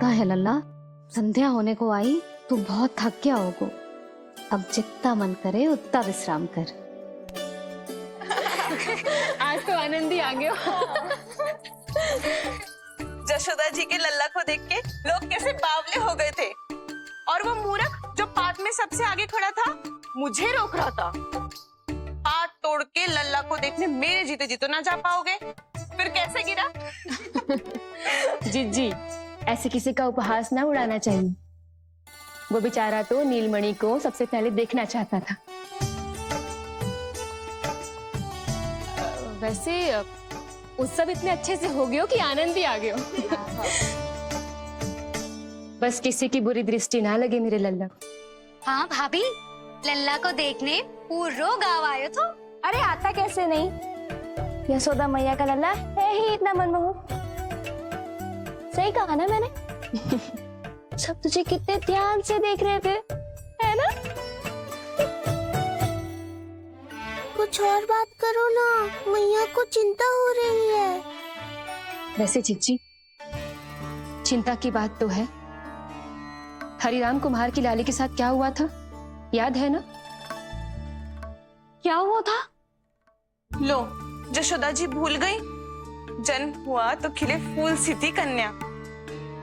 लगता है लल्ला संध्या होने को आई तो बहुत थक गया होगो। अब जितना मन करे उतना विश्राम कर। आज तो आनंद ही आ गया। जशोदा जी के लल्ला को देख के लोग कैसे बावले हो गए थे, और वो मूर्ख जो पात में सबसे आगे खड़ा था मुझे रोक रहा था। हाथ तोड़ के लल्ला को देखने मेरे जीते जी तो ना जा पाओगे, फिर कैसे गिरा? जीजी, ऐसे किसी का उपहास ना उड़ाना चाहिए। वो बेचारा तो नीलमणि को सबसे पहले देखना चाहता था। वैसे उत्सव इतने अच्छे से हो गयो कि आनंद ही आ गयो। बस किसी की बुरी दृष्टि ना लगे मेरे लल्ला को। हाँ भाभी, लल्ला को देखने पूरो गाँव आयो तो। अरे आता कैसे नहीं, यशोदा मैया का लल्ला है ही इतना मनमोहक। सही कहा ना मैंने? सब तुझे कितने ध्यान से देख रहे थे, है ना? कुछ और बात करो ना, मैया को चिंता हो रही है। वैसे चिच्ची, चिंता की बात तो है। हरिराम कुम्हार की लाली के साथ क्या हुआ था, याद है ना? क्या हुआ था? लो, जशोदा जी भूल गई। जन्म हुआ तो खिले फूल सी थी कन्या,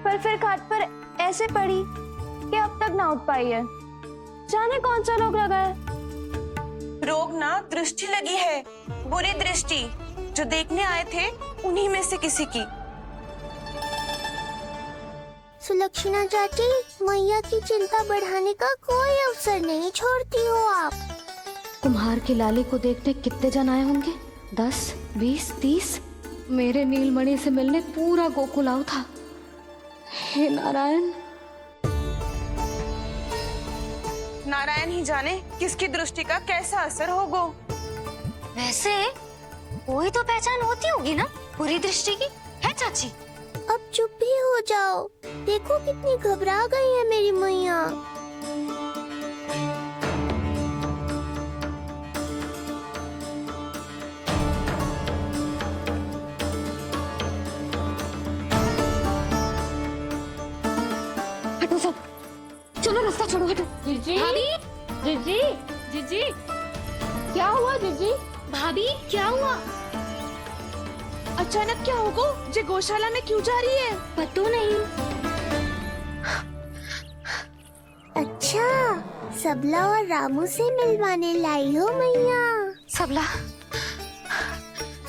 पर फिर खाट पर ऐसे पड़ी कि अब तक ना उठ पाई है। जाने कौन सा रोग लगा है। रोग ना दृष्टि लगी है, बुरी दृष्टि। जो देखने आए थे उन्हीं में से किसी की। सुलक्षणा चाची, मैया की चिंता बढ़ाने का कोई अवसर नहीं छोड़ती हो आप। कुम्हार की लाली को देखने कितने जन आए होंगे? 10, 20, 30। मेरे नीलमणि से मिलने पूरा गोकुल आओ था। हे नारायण। नारायण ही जाने किसकी दृष्टि का कैसा असर होगा। वैसे कोई तो पहचान होती होगी ना बुरी दृष्टि की, है चाची? अब चुप भी हो जाओ, देखो कितनी घबरा गई है मेरी मैया। हटो सब, चलो रास्ता छोड़ो, हटो। जीजी, जीजी, जीजी, क्या हुआ जीजी? भाभी क्या हुआ? अचानक क्या होगा? जे गौशाला में क्यों जा रही है? पतो नहीं। अच्छा, सबला और रामू से मिलवाने लाई हो मैया। सबला,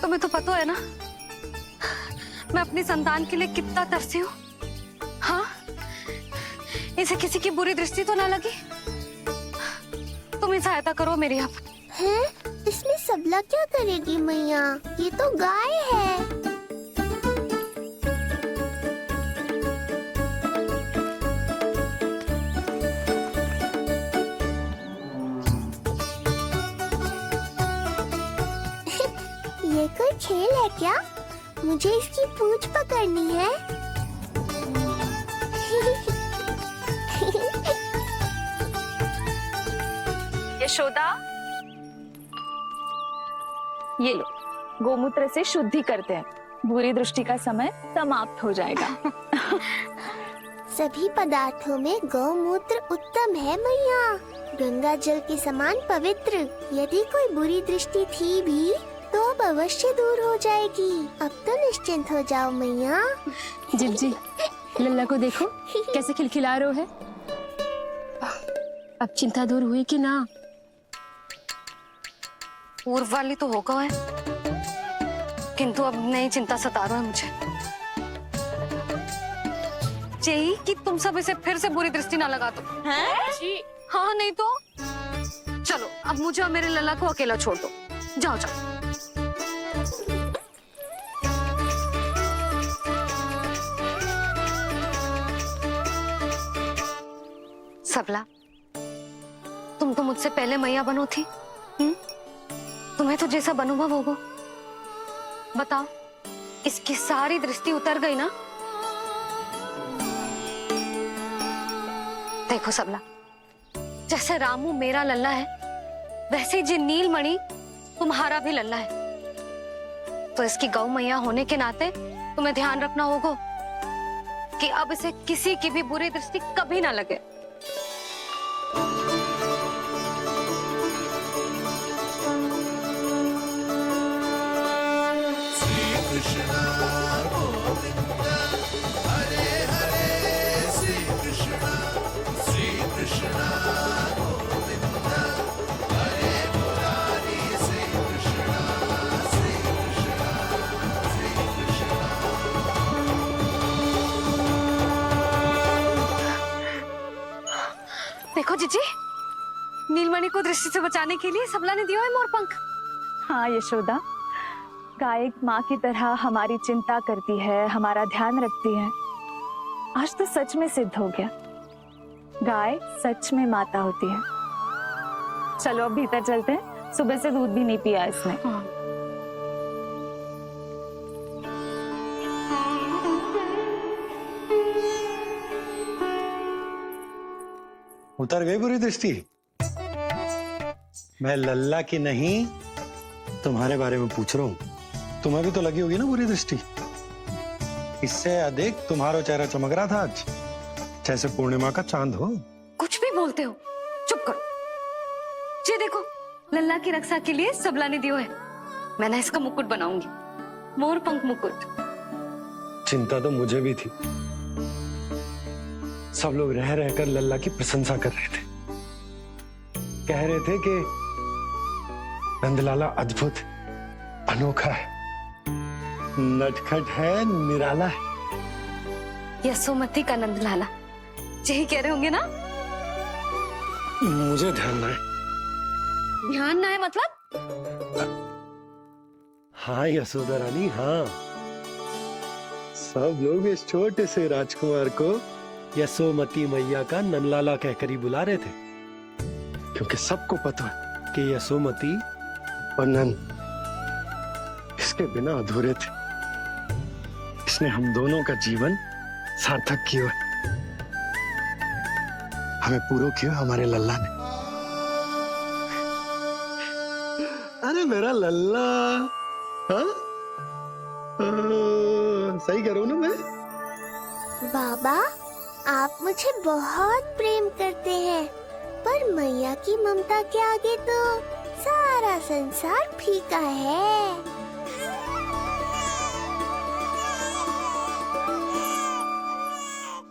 तुम्हें तो पता है ना मैं अपनी संतान के लिए कितना तरसी हूँ। हाँ, इसे किसी की बुरी दृष्टि तो ना लगी? तुम ही सहायता करो मेरी। आप हैं? इसमें सबला क्या करेगी मैया? ये तो गाय है। ये कोई खेल है क्या? मुझे इसकी पूंछ पकड़नी है। यशोदा, ये लो, गोमूत्र से शुद्धि करते हैं। बुरी दृष्टि का समय समाप्त हो जाएगा। सभी पदार्थों में गौमूत्र उत्तम है मैया, गंगा जल के समान पवित्र। यदि कोई बुरी दृष्टि थी भी तो अब अवश्य दूर हो जाएगी। अब तो निश्चिंत हो जाओ मैया। जीजी, लल्ला को देखो कैसे खिलखिला रहे है। अब चिंता दूर हुई कि ना? पूर्व वाली तो होगा है, किंतु अब नई चिंता सता रहा है मुझे। यही कि तुम सब इसे फिर से बुरी दृष्टि ना लगा दो। हैं? जी, हाँ, नहीं तो चलो अब मुझे और मेरे लल्ला को अकेला छोड़ दो। जाओ जाओ। सबला, तुम तो मुझसे पहले मैया बनो थी। तुम्हें तो जैसा अनुभव होगा, बताओ, इसकी सारी दृष्टि उतर गई ना? देखो सबला, जैसे रामू मेरा लल्ला है, वैसे जी नीलमणि तुम्हारा भी लल्ला है। तो इसकी गौ मैया होने के नाते तुम्हें ध्यान रखना होगा। कि अब इसे किसी की भी बुरी दृष्टि कभी ना लगे। देखो जीजी, नीलमणि को दृष्टि से बचाने के लिए सबला ने दिया है मोरपंख। हाँ यशोदा, गाय एक माँ की तरह हमारी चिंता करती है, हमारा ध्यान रखती है। आज तो सच में सिद्ध हो गया, गाय सच में माता होती है। चलो अब भीतर चलते हैं, सुबह से दूध भी नहीं पिया इसने। उतर गई बुरी दृष्टि? मैं लल्ला की नहीं तुम्हारे बारे में पूछ रहा हूं। तुम्हें भी तो लगी होगी ना बुरी दृष्टि। इससे अधिक तुम्हारा चेहरा चमक रहा था आज, जैसे पूर्णिमा का चांद हो। कुछ भी बोलते हो, चुप करो। ये देखो, लल्ला की रक्षा के लिए सबला ने दियो है। मैं ना इसका मुकुट बनाऊंगी, मोरपंख मुकुट। चिंता तो मुझे भी थी। सब लोग रह रहकर लल्ला की प्रशंसा कर रहे थे, कह रहे थे कि नंदलाला अद्भुत, अनोखा है, नटखट है, निराला है। यशोमती का नंदलाला, यही कह रहे होंगे ना? मुझे ध्यान ना है। ध्यान ना है मतलब? हाँ यशोदा रानी, हाँ। सब लोग इस छोटे से राजकुमार को यशोमती मैया का नंदलाला कहकर ही बुला रहे थे, क्योंकि सबको पता है कि यशोमती और नंद इसके बिना अधूरे थे। इसने हम दोनों का जीवन सार्थक किया है। हमें पूरा किया हमारे लल्ला ने। अरे मेरा लल्ला, हाँ? सही करो ना मैं? बाबा, आप मुझे बहुत प्रेम करते हैं, पर मैया की ममता के आगे तो सारा संसार फीका है।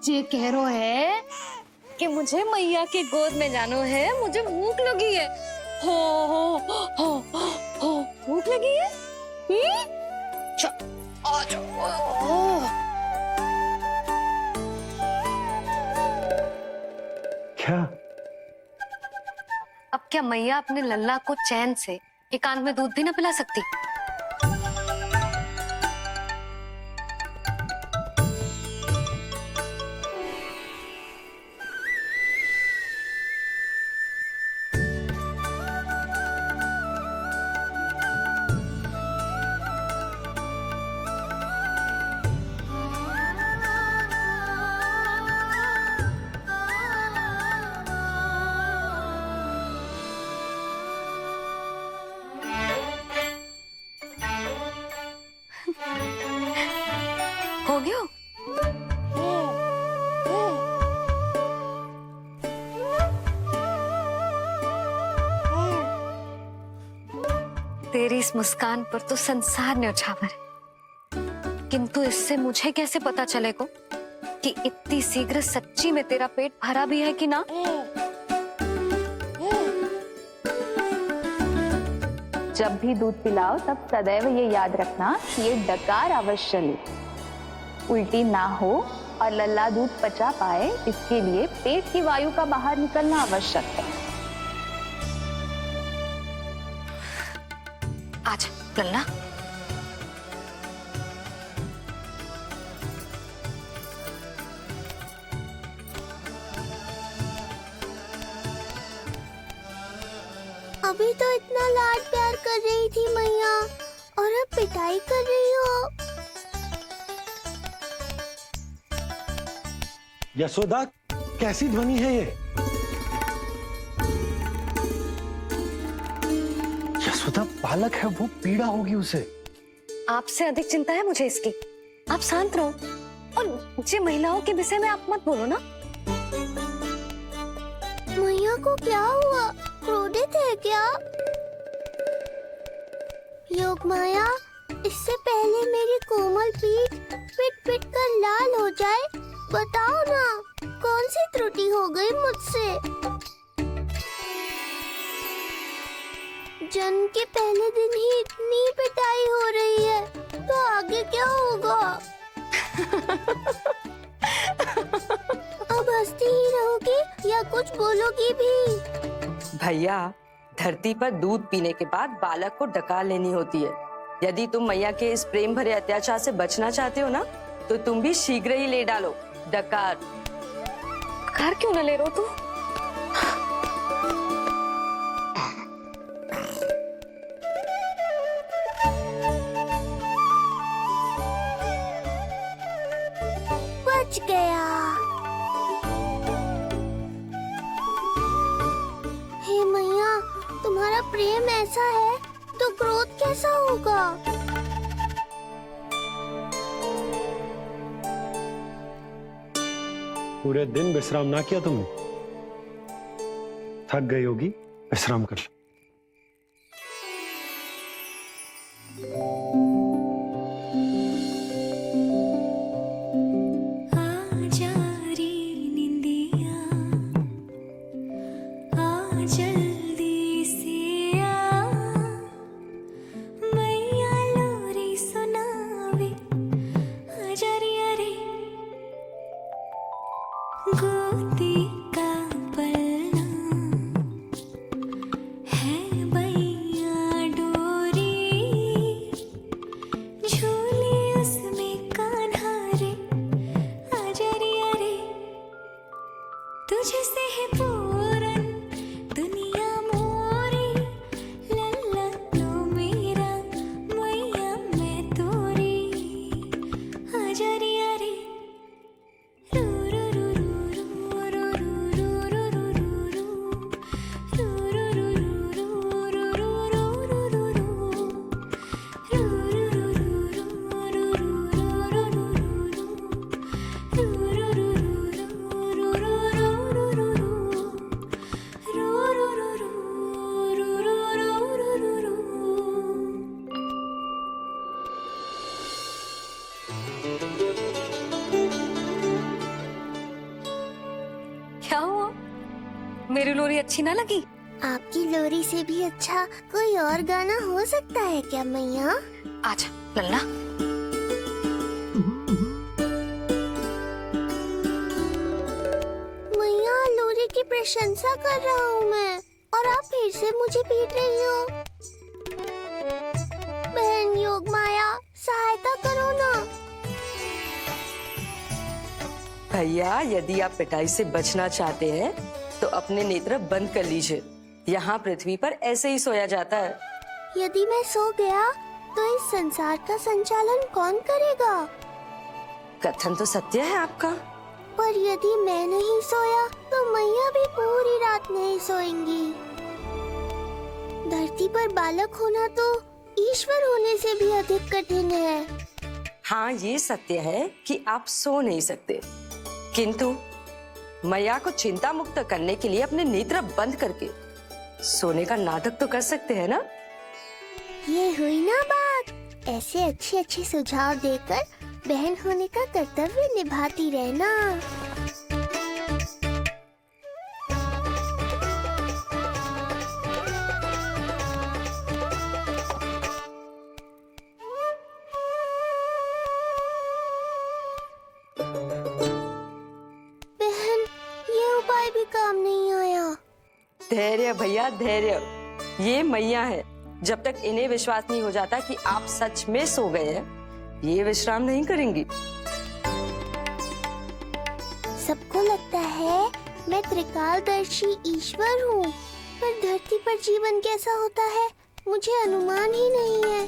ये कह रो है कि मुझे मैया की गोद में जानो है, मुझे भूख लगी है। हो भूख लगी है? आ जाओ। क्या? अब क्या मैया अपने लल्ला को चैन से एकांत में दूध भी ना पिला सकती? हो गया? तेरी इस मुस्कान पर तो संसार न्यौछावर है, किंतु इससे मुझे कैसे पता चलेगा कि इतनी शीघ्र सच्ची में तेरा पेट भरा भी है कि ना? जब भी दूध पिलाओ तब सदैव ये याद रखना कि ये डकार अवश्य ले, उल्टी ना हो और लल्ला दूध पचा पाए, इसके लिए पेट की वायु का बाहर निकलना आवश्यक है। आजा लल्ला। अभी तो इतना लाड प्यार कर रही थी मैया, और अब पिटाई कर रही हो। यशोदा, कैसी ध्वनि है ये? यशोदा, बालक है वो, पीड़ा होगी उसे। आपसे अधिक चिंता है मुझे इसकी। आप शांत रहो, और ये महिलाओं के विषय में आप मत बोलो ना। मैया को क्या हुआ? क्रोधित है क्या? योग माया, इससे पहले मेरी कोमल पीठ पिट पिट कर लाल हो जाए, बताओ ना कौन सी त्रुटि हो गई मुझसे? जन्म के पहले दिन ही इतनी पिटाई हो रही है, तो आगे क्या होगा? अब हंसती ही रहोगी या कुछ बोलोगी भी? भैया, धरती पर दूध पीने के बाद बालक को डकार लेनी होती है। यदि तुम मैया के इस प्रेम भरे अत्याचार से बचना चाहते हो ना, तो तुम भी शीघ्र ही ले डालो डकार। घर क्यों न ले रो तू? बच गया। हे मैया, तुम्हारा प्रेम ऐसा है तो क्रोध कैसा होगा? पूरे दिन विश्राम ना किया तुमने? थक गई होगी, विश्राम कर लो। गोदी का पलना है बैया डोरी, झूले उसमें कान्हा रे, आजा रे अरे, तुझसे है पूरन दुनिया मोरी, लल्ला तू मेरा मैया मैं तोरी, आजा रे अरे। क्या हुआ? मेरी लोरी अच्छी ना लगी? आपकी लोरी से भी अच्छा कोई और गाना हो सकता है क्या मैया? आजा लल्ला। मैया, लोरी की प्रशंसा कर रहा हूँ मैं, और आप फिर से मुझे पीट रही हो। बहन योग माया, सहायता करो ना। भैया, यदि आप पिटाई से बचना चाहते हैं तो अपने नेत्र बंद कर लीजिए। यहाँ पृथ्वी पर ऐसे ही सोया जाता है। यदि मैं सो गया तो इस संसार का संचालन कौन करेगा? कथन तो सत्य है आपका। पर यदि मैं नहीं सोया तो मैया भी पूरी रात नहीं सोएंगी। धरती पर बालक होना तो ईश्वर होने से भी अधिक कठिन है। हाँ, ये सत्य है कि आप सो नहीं सकते, किंतु मैया को चिंता मुक्त करने के लिए अपने नेत्र बंद करके सोने का नाटक तो कर सकते हैं ना। ये हुई ना बात। ऐसे अच्छे अच्छे सुझाव देकर बहन होने का कर्तव्य निभाती रहना। बहन, ये उपाय भी काम नहीं आया। धैर्य भैया, धैर्य। ये मैया है, जब तक इन्हें विश्वास नहीं हो जाता कि आप सच में सो गए हैं, ये विश्राम नहीं करेंगी। सबको लगता है मैं त्रिकालदर्शी ईश्वर हूँ, पर धरती पर जीवन कैसा होता है मुझे अनुमान ही नहीं है।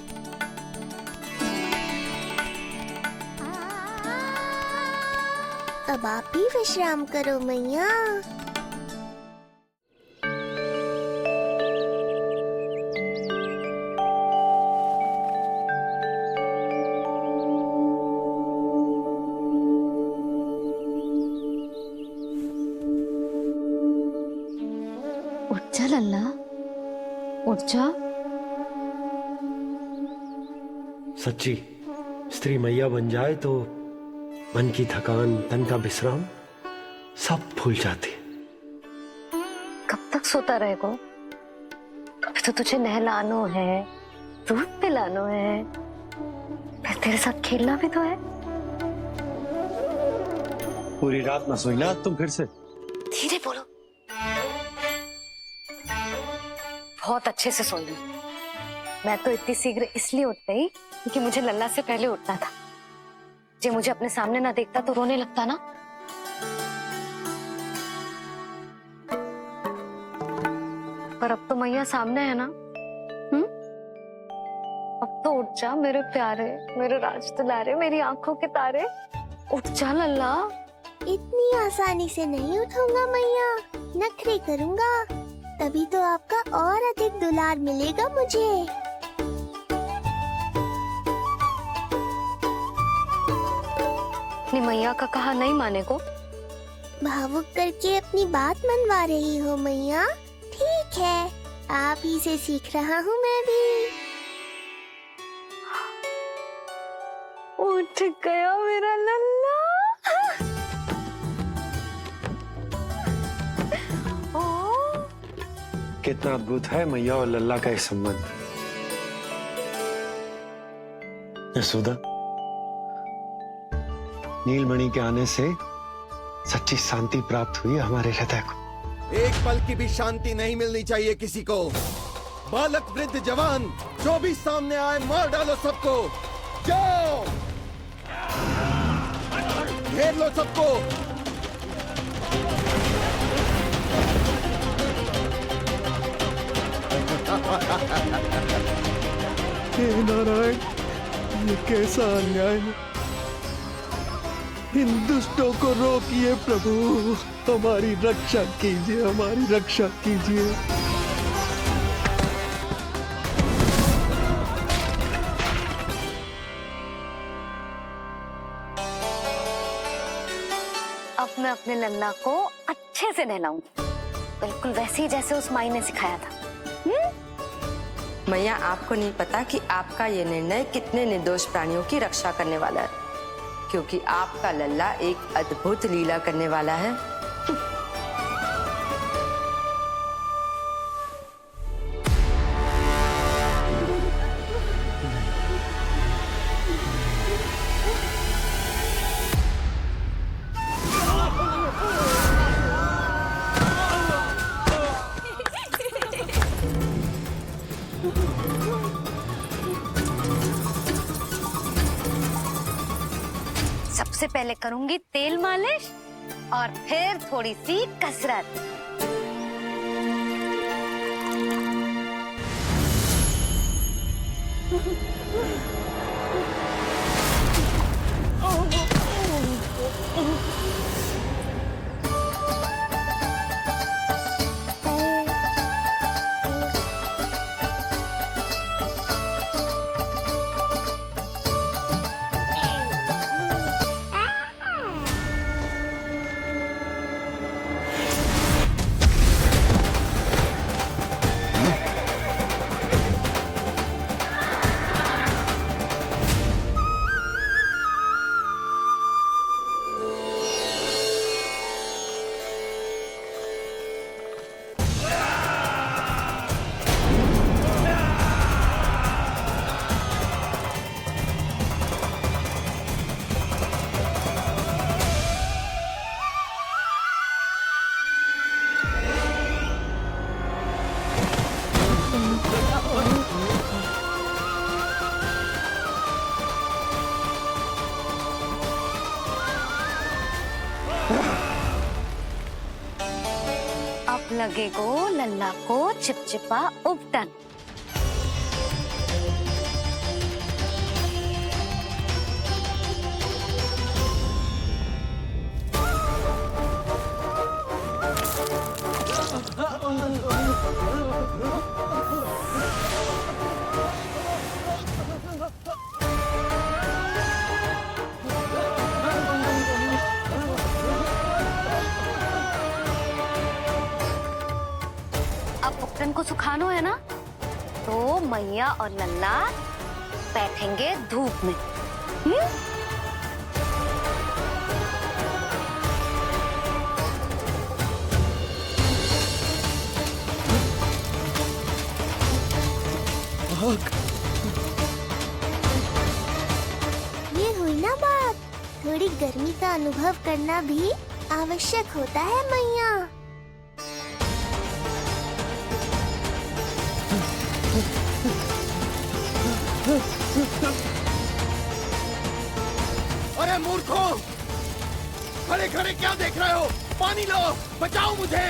अब आप भी विश्राम करो मैया। लल्ला, उठ जा। सच्ची स्त्री मैया बन जाए तो मन की थकान, तन का विश्राम सब भूल जाती है। कब तक सोता रहेगा? अभी तो तुझे नहलानो है, दूध पिलानो है, फिर तेरे साथ खेलना भी तो है। पूरी रात ना सोई ना तुम फिर से? धीरे बोलो। बहुत अच्छे से सोई। मैं तो इतनी शीघ्र इसलिए उठ गई क्योंकि मुझे लल्ला से पहले उठना था। जो मुझे अपने सामने ना देखता तो रोने लगता ना। पर अब तो मैया सामने है ना। अब तो उठ जा मेरे प्यारे, मेरे राज दुलारे, मेरी आंखों के तारे। उठ जा लल्ला। इतनी आसानी से नहीं उठूंगा मैया, नखरे करूंगा, तभी तो आपका और अधिक दुलार मिलेगा मुझे। अपनी मैया का कहा नहीं माने को। भावुक करके अपनी बात मनवा रही हो मैया। ठीक है, आप ही से सीख रहा हूँ मैं भी। उठ गया मेरा लल्ला। कितना अद्भुत है मैया और लल्ला का ये संबंध। यशोदा, नीलमणि के आने से सच्ची शांति प्राप्त हुई हमारे हृदय को। एक पल की भी शांति नहीं मिलनी चाहिए किसी को। बालक, वृद्ध, जवान, जो भी सामने आए मार डालो सबको। जाओ, घेर लो सबको। हे नारायण, ये कैसा अन्याय है। इन दुष्टों को रोकिए प्रभु, हमारी रक्षा कीजिए, हमारी रक्षा कीजिए। अब मैं अपने लल्ला को अच्छे से नहलाऊंगी, बिल्कुल वैसे ही जैसे उस माई ने सिखाया था। मैया, आपको नहीं पता कि आपका ये निर्णय कितने निर्दोष प्राणियों की रक्षा करने वाला है, क्योंकि आपका लल्ला एक अद्भुत लीला करने वाला है। सबसे पहले करूंगी तेल मालिश और फिर थोड़ी सी कसरत। अब लगेगो लल्ला को चिपचिपा उपटन। अब पैटर्न को सुखानो है ना, तो मैया और लल्ला बैठेंगे धूप में। ये हुई ना बात। थोड़ी गर्मी का अनुभव करना भी आवश्यक होता है मैया। अरे मूर्खों, खड़े खड़े क्या देख रहे हो? पानी लो, बचाओ मुझे।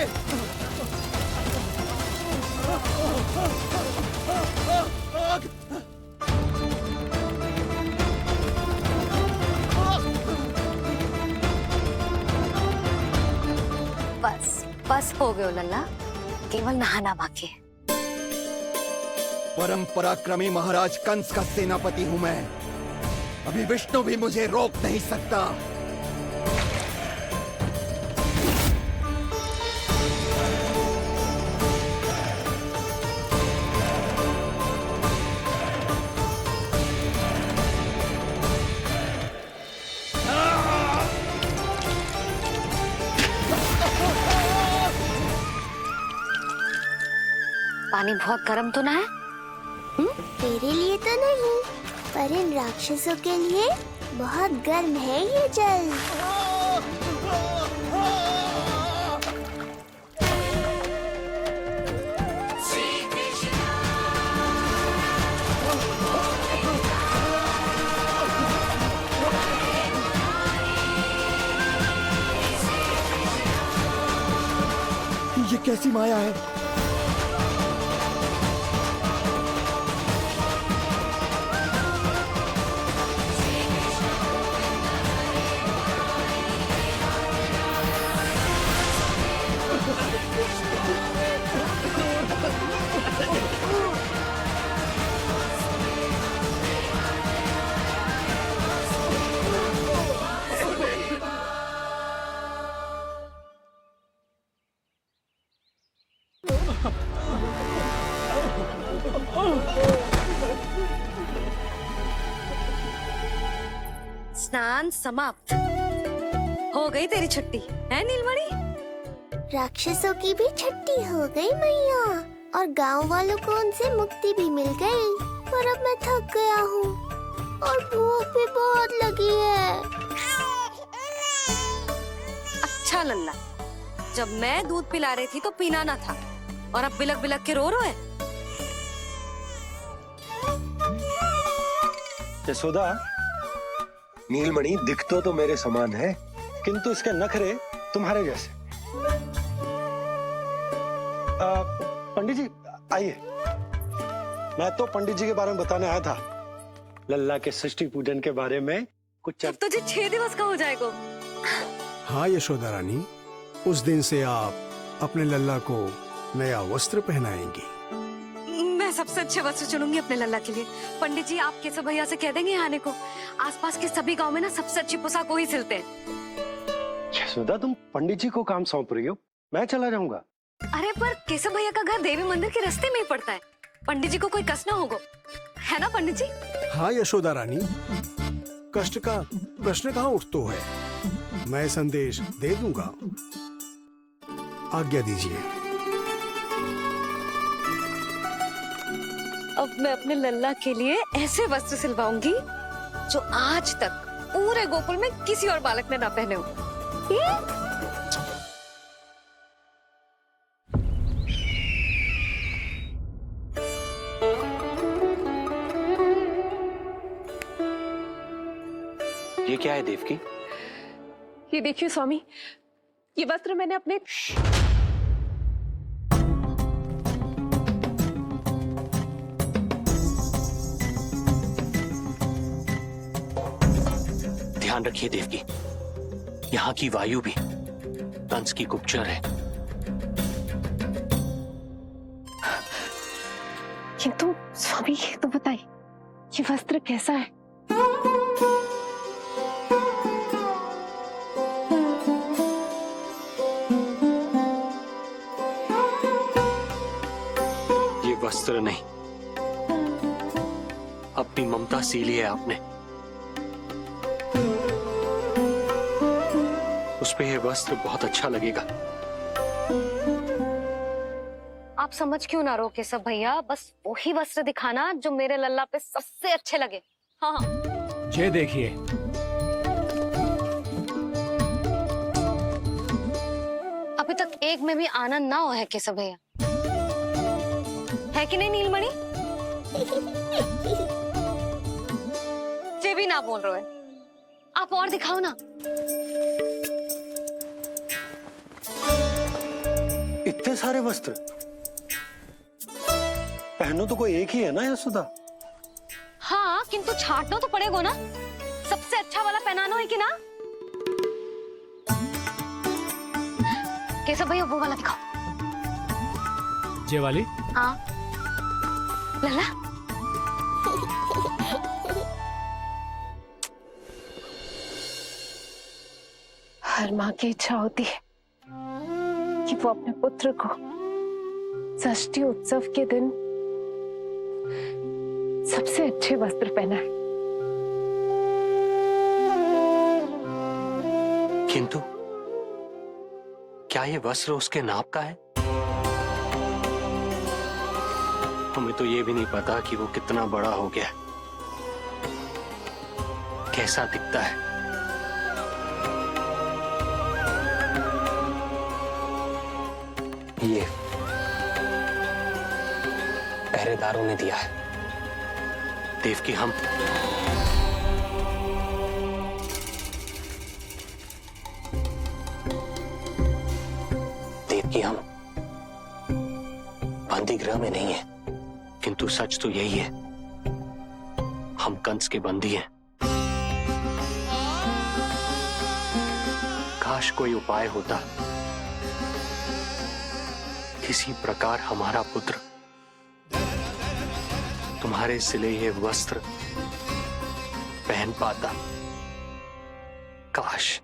आग! बस बस हो गए लल्ला, केवल नहाना बाकी है। परम पराक्रमी महाराज कंस का सेनापति हूं मैं। अभी विष्णु भी मुझे रोक नहीं सकता। पानी बहुत गर्म तो ना है? तेरे लिए तो नहीं, पर इन राक्षसों के लिए बहुत गर्म है ये जल। ये कैसी माया है? स्नान समाप्त। हो गई तेरी छुट्टी है नीलमणि? राक्षसों की भी छुट्टी हो गई मैया, और गांव वालों को उनसे मुक्ति भी मिल गई। पर अब मैं थक गया हूँ और भूख भी बहुत लगी है। अच्छा लल्ला, जब मैं दूध पिला रही थी तो पीना ना था, और अब बिलक बिलक के रो है। यशोदा, नीलमणि दिख तो मेरे समान है, किंतु इसके नखरे तुम्हारे जैसे। पंडित जी आइए। मैं तो पंडित जी के बारे में बताने आया था, लल्ला के षष्ठी पूजन के बारे में कुछ। अब तुझे 6 दिवस का हो जाएगा। हाँ यशोदा रानी, उस दिन से आप अपने लल्ला को नया वस्त्र पहनाएंगी। मैं सबसे अच्छे वस्त्र चुनूंगी अपने लल्ला के लिए। पंडित जी आप केशव भैया से कह देंगे आने को। आसपास के सभी गांव में ना सबसे अच्छी पोशाक वही सिलते हैं। यशोदा, तुम पंडित जी को काम सौंप रही हो, मैं चला जाऊंगा। अरे पर केशव भैया का घर देवी मंदिर के रास्ते में ही पड़ता है, पंडित जी को कोई कष्ट ना होगा, है ना पंडित जी? हाँ यशोदा रानी, कष्ट का प्रश्न कहाँ उठतो है। मैं संदेश दे दूंगा, आज्ञा दीजिए। अब मैं अपने लल्ला के लिए ऐसे वस्त्र सिलवाऊंगी जो आज तक पूरे गोकुल में किसी और बालक ने ना पहने हो। ये क्या है देवकी? ये देखिए स्वामी, ये वस्त्र मैंने अपने ध्यान रखिए देवकी, यहाँ की वायु भी कंस की गुप्तचर है। किंतु स्वामी ये तो बताइए, ये वस्त्र कैसा है? वस्त्र नहीं, अपनी ममता सी ली है आपने। उस पे ये वस्त्र बहुत अच्छा लगेगा। आप समझ क्यों ना रहो केशव भैया, बस वही वस्त्र दिखाना जो मेरे लल्ला पे सबसे अच्छे लगे। हाँ हाँ। ये देखिए, अभी तक एक में भी आनंद ना हो है केशव भैया, है कि नहीं नीलमणि? ये भी ना बोल रहे हो, आप और दिखाओ ना। इतने सारे वस्त्र पहनो तो कोई एक ही है ना यशोदा? हाँ, किंतु छांटना तो पड़ेगा ना, सबसे अच्छा वाला पहनाना है कि ना? केशव भैया वो वाला दिखाओ। ये वाली? हाँ लल्ला। हर माँ की इच्छा होती है कि वो अपने पुत्र को षष्ठी उत्सव के दिन सबसे अच्छे वस्त्र पहनाए। किंतु क्या ये वस्त्र उसके नाप का है? हमें तो ये भी नहीं पता कि वो कितना बड़ा हो गया, कैसा दिखता है। ये पहरेदारों ने दिया है। देवकी, हम देवकी, हम बंदी गृह में नहीं है। किंतु सच तो यही है, हम कंस के बंदी हैं। काश कोई उपाय होता, किसी प्रकार हमारा पुत्र तुम्हारे सिले ये वस्त्र पहन पाता। काश।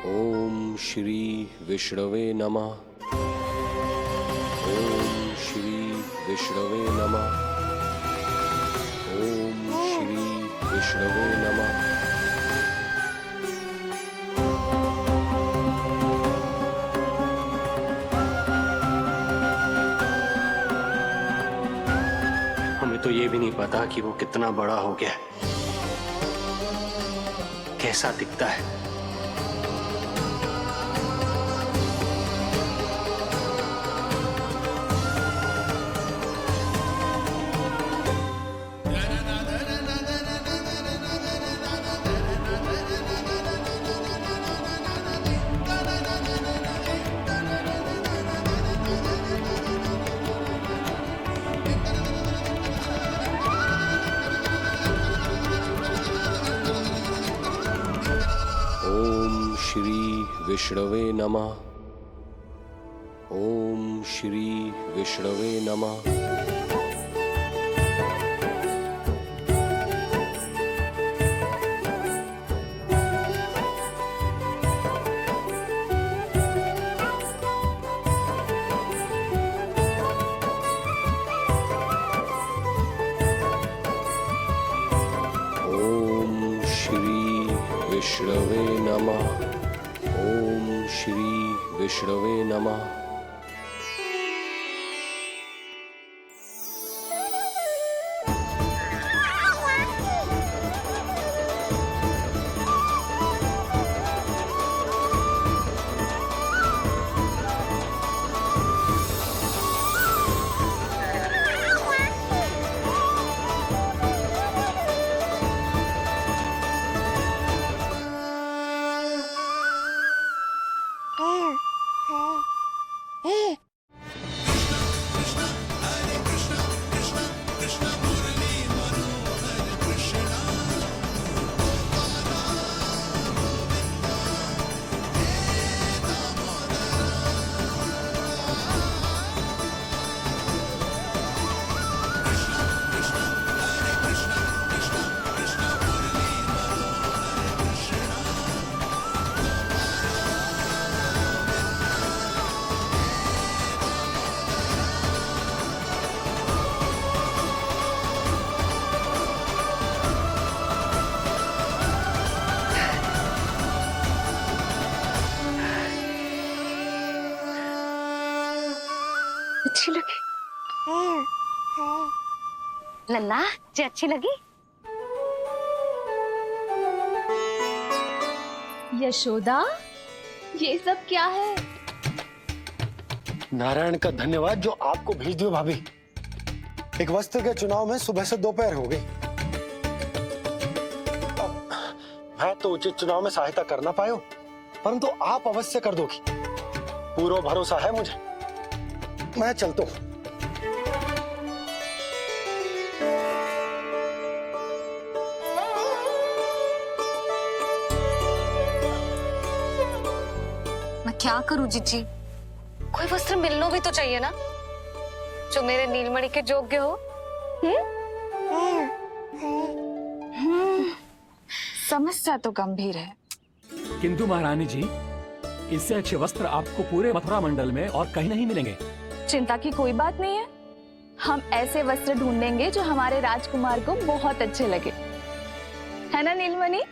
ओम श्री विष्णवे नमः। ओम श्री विष्णवे नमः। ओम श्री विष्णवे नमः। हमें तो ये भी नहीं पता कि वो कितना बड़ा हो गया, कैसा दिखता है। ओम श्री विष्णवे नमः। ओम श्री विष्णवे नमः। ओम श्री विष्णवे नमः। ओम श्री विष्णवे नमः। लगी? लल्ला जी अच्छी लगी? यशोदा, ये सब क्या है? नारायण का धन्यवाद जो आपको भेज दियो भाभी। एक वस्त्र के चुनाव में सुबह से दोपहर हो गई। मैं तो उचित चुनाव में सहायता कर ना पायो, परंतु आप अवश्य कर दोगी, पूरा भरोसा है मुझे। मैं चलता हूं। मैं क्या करूं जीजी? कोई वस्त्र मिलना भी तो चाहिए ना, जो मेरे नीलमणि के योग्य हो। समस्या तो गंभीर है, किंतु महारानी जी, इससे अच्छे वस्त्र आपको पूरे मथुरा मंडल में और कहीं नहीं मिलेंगे। चिंता की कोई बात नहीं है, हम ऐसे वस्त्र ढूंढेंगे जो हमारे राजकुमार को बहुत अच्छे लगे, है ना नीलमणि?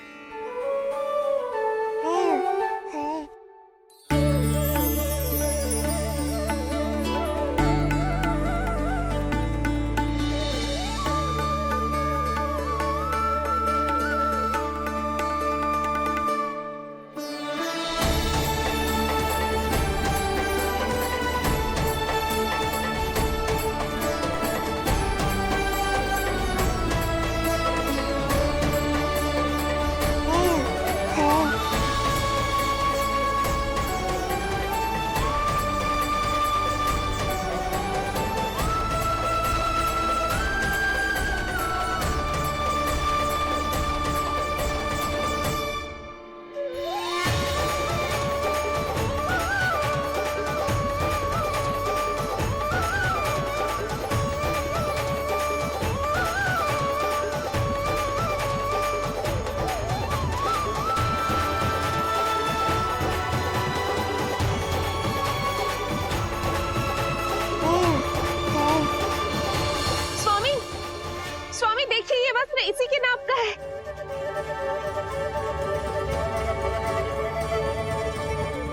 इसी के नाप का है।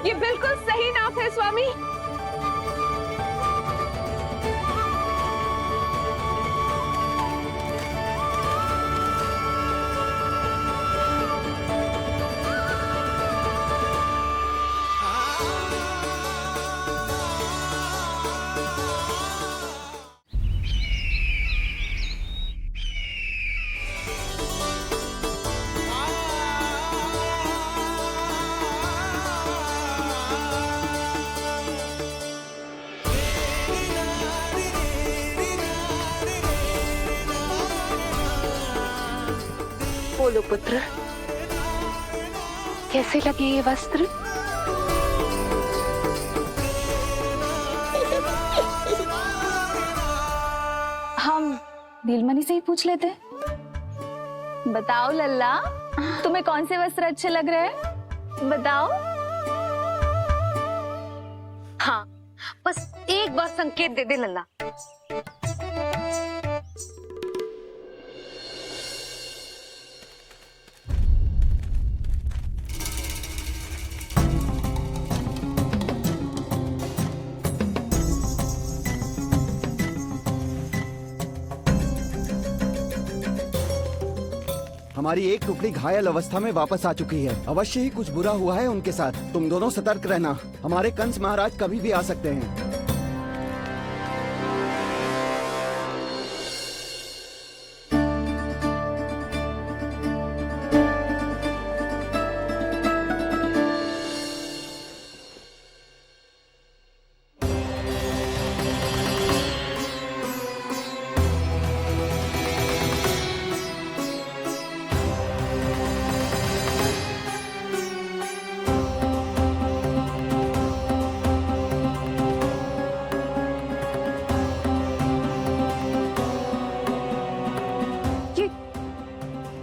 ये बिल्कुल सही नाप है स्वामी। बोलो पुत्र, कैसे लगे ये वस्त्र? हम नीलमणि से ही पूछ लेते। बताओ लल्ला, तुम्हें कौन से वस्त्र अच्छे लग रहे हैं? बताओ। हाँ, बस एक बार संकेत दे दे लल्ला। हमारी एक टुकड़ी घायल अवस्था में वापस आ चुकी है। अवश्य ही कुछ बुरा हुआ है उनके साथ। तुम दोनों सतर्क रहना। हमारे कंस महाराज कभी भी आ सकते हैं।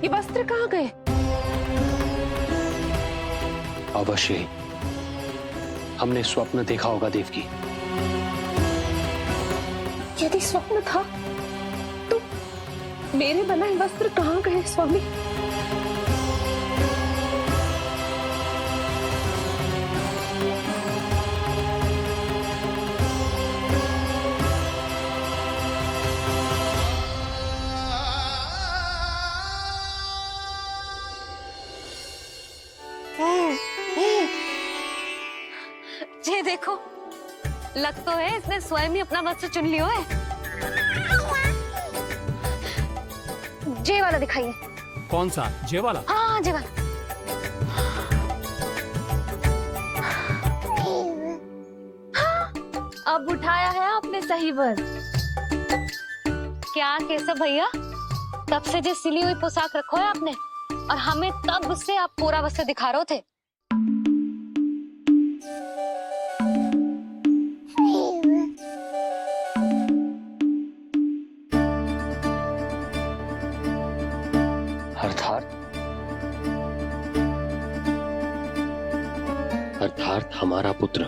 ये वस्त्र कहाँ गए? अवश्य ही हमने स्वप्न देखा होगा देवकी। यदि स्वप्न था तो मेरे बनाए वस्त्र कहाँ गए स्वामी? लग तो है इसने स्वयं ही अपना वस्त्र चुन लियो है। जे वाला दिखाइए। कौन सा? जे वाला? हाँ जे वाला। अब उठाया है आपने सही वर। क्या केशव भैया, तब से जो सिली हुई पोशाक रखो है आपने, और हमें तब से आप पूरा वस्त्र दिखा रहे थे। अर्थात हमारा पुत्र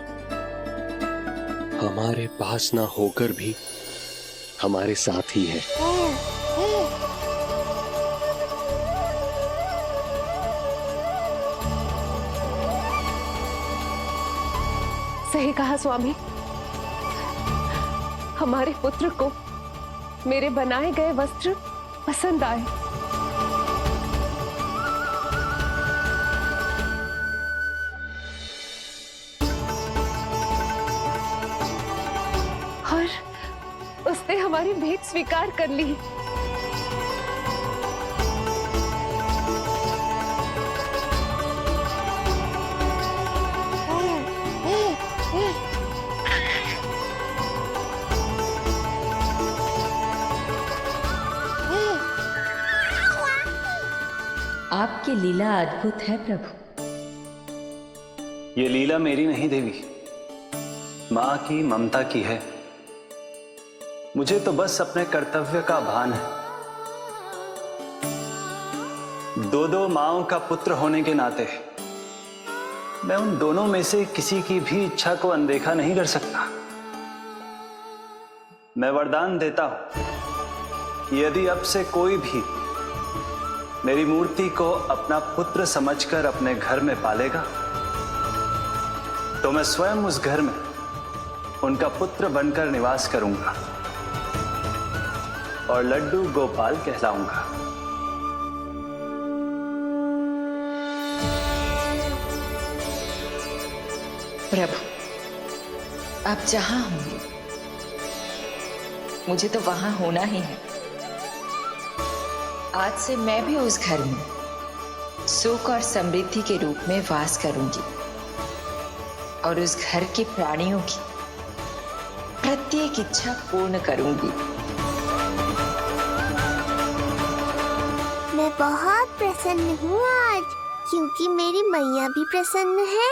हमारे पास ना होकर भी हमारे साथ ही है। सही कहा स्वामी, हमारे पुत्र को मेरे बनाए गए वस्त्र पसंद आए। और उसने हमारी भेंट स्वीकार कर ली। आपकी लीला अद्भुत है प्रभु। ये लीला मेरी नहीं देवी, मां की ममता की है। मुझे तो बस अपने कर्तव्य का भान है। दो माओं का पुत्र होने के नाते मैं उन दोनों में से किसी की भी इच्छा को अनदेखा नहीं कर सकता। मैं वरदान देता हूं कि यदि अब से कोई भी मेरी मूर्ति को अपना पुत्र समझकर अपने घर में पालेगा, तो मैं स्वयं उस घर में उनका पुत्र बनकर निवास करूंगा और लड्डू गोपाल कहलाऊंगा। प्रभु, आप जहां होंगे मुझे तो वहां होना ही है। आज से मैं भी उस घर में सुख और समृद्धि के रूप में वास करूंगी और उस घर के प्राणियों की प्रत्येक इच्छा पूर्ण करूंगी। मैं बहुत प्रसन्न हूँ आज, क्योंकि मेरी मैया भी प्रसन्न है